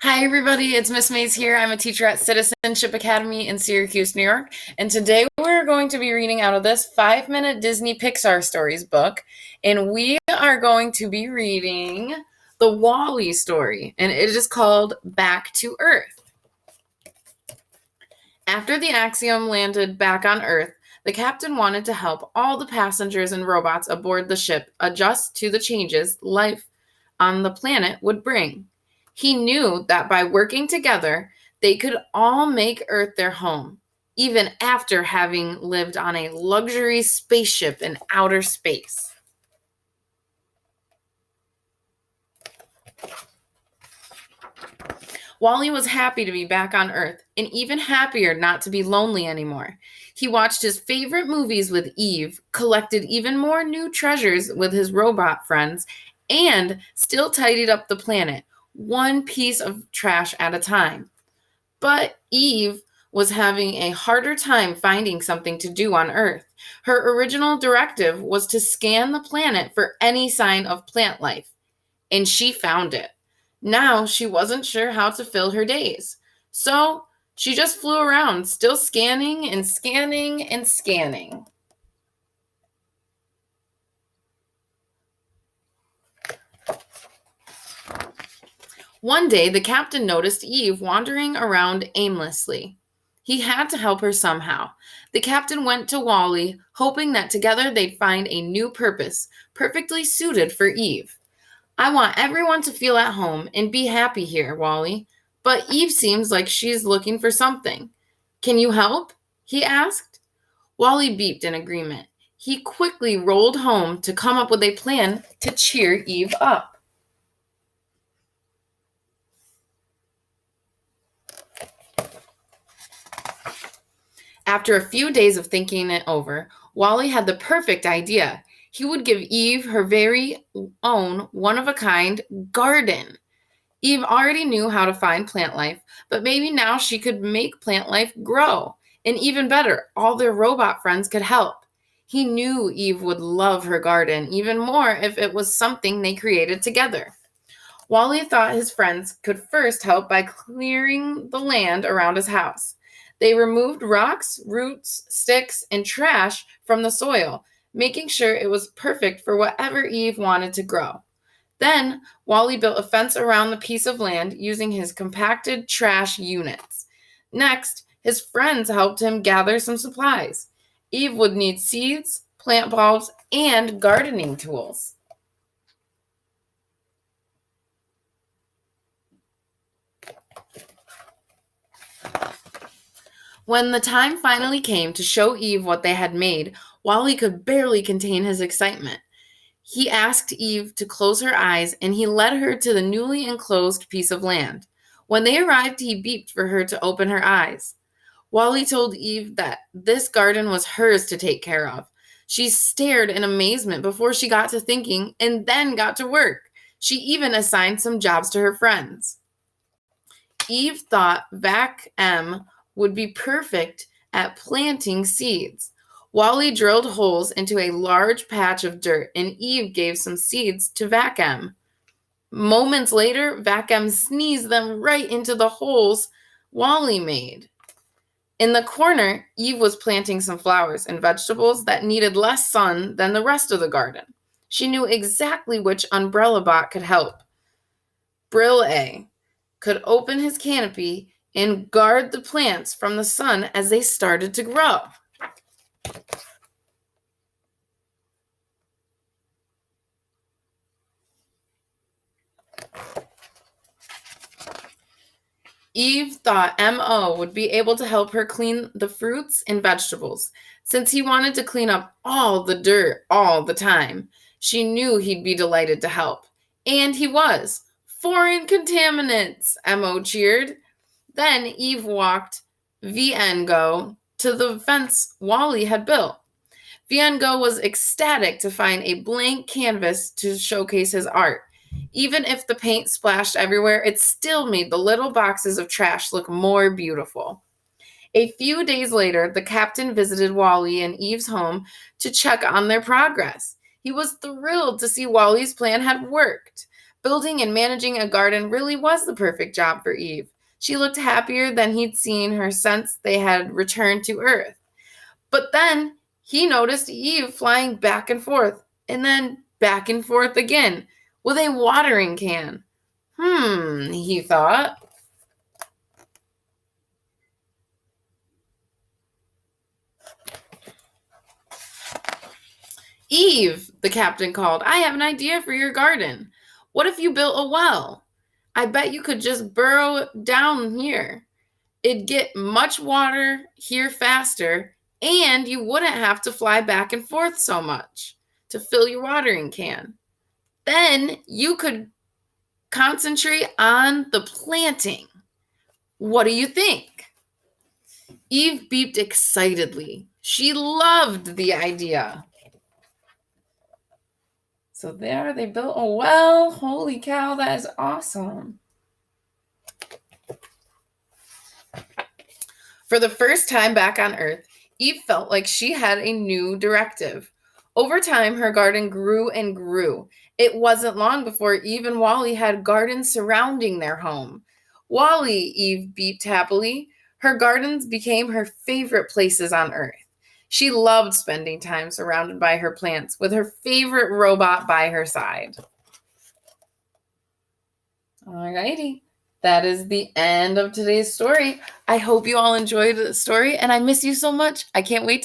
Hi, everybody. It's Miss Mays here. I'm a teacher at Citizenship Academy in Syracuse, New York. And today we're going to be reading out of this 5-minute Disney Pixar Stories book. And we are going to be reading the Wall-E story. And it is called Back to Earth. After the Axiom landed back on Earth, the captain wanted to help all the passengers and robots aboard the ship adjust to the changes life on the planet would bring. He knew that by working together, they could all make Earth their home, even after having lived on a luxury spaceship in outer space. Wally was happy to be back on Earth, and even happier not to be lonely anymore. He watched his favorite movies with Eve, collected even more new treasures with his robot friends, and still tidied up the planet, one piece of trash at a time. But Eve was having a harder time finding something to do on Earth. Her original directive was to scan the planet for any sign of plant life, and she found it. Now she wasn't sure how to fill her days. So she just flew around, still scanning and scanning and scanning. One day, the captain noticed Eve wandering around aimlessly. He had to help her somehow. The captain went to Wally, hoping that together they'd find a new purpose, perfectly suited for Eve. I want everyone to feel at home and be happy here, Wally. But Eve seems like she's looking for something. Can you help? He asked. Wally beeped in agreement. He quickly rolled home to come up with a plan to cheer Eve up. After a few days of thinking it over, Wally had the perfect idea. He would give Eve her very own one-of-a-kind garden. Eve already knew how to find plant life, but maybe now she could make plant life grow. And even better, all their robot friends could help. He knew Eve would love her garden even more if it was something they created together. Wally thought his friends could first help by clearing the land around his house. They removed rocks, roots, sticks, and trash from the soil, making sure it was perfect for whatever Eve wanted to grow. Then, Wally built a fence around the piece of land using his compacted trash units. Next, his friends helped him gather some supplies. Eve would need seeds, plant bulbs, and gardening tools. When the time finally came to show Eve what they had made, Wally could barely contain his excitement. He asked Eve to close her eyes, and he led her to the newly enclosed piece of land. When they arrived, he beeped for her to open her eyes. Wally told Eve that this garden was hers to take care of. She stared in amazement before she got to thinking and then got to work. She even assigned some jobs to her friends. Eve thought Vac M would be perfect at planting seeds. Wally drilled holes into a large patch of dirt, and Eve gave some seeds to Vac M. Moments later, Vac M sneezed them right into the holes Wally made. In the corner, Eve was planting some flowers and vegetables that needed less sun than the rest of the garden. She knew exactly which umbrella bot could help. Brill A could open his canopy and guard the plants from the sun as they started to grow. Eve thought M.O. would be able to help her clean the fruits and vegetables. Since he wanted to clean up all the dirt all the time, she knew he'd be delighted to help. And he was. Foreign contaminants, M.O. cheered. Then Eve walked Go to the fence Wally had built. Go was ecstatic to find a blank canvas to showcase his art. Even if the paint splashed everywhere, it still made the little boxes of trash look more beautiful. A few days later, the captain visited Wally and Eve's home to check on their progress. He was thrilled to see Wally's plan had worked, Building and managing a garden really was the perfect job for Eve. She looked happier than he'd seen her since they had returned to Earth. But then he noticed Eve flying back and forth, and then back and forth again, with a watering can. He thought. Eve, the captain called, I have an idea for your garden. What if you built a well? I bet you could just burrow down here. It'd get much water here faster, and you wouldn't have to fly back and forth so much to fill your watering can. Then you could concentrate on the planting. What do you think? Eve beeped excitedly. She loved the idea. So there they built a well. Holy cow, that is awesome. For the first time back on Earth, Eve felt like she had a new directive. Over time, her garden grew and grew. It wasn't long before Eve and Wally had gardens surrounding their home. Wally, Eve beeped happily. Her gardens became her favorite places on Earth. She loved spending time surrounded by her plants with her favorite robot by her side. Alrighty. That is the end of today's story. I hope you all enjoyed the story, and I miss you so much. I can't wait to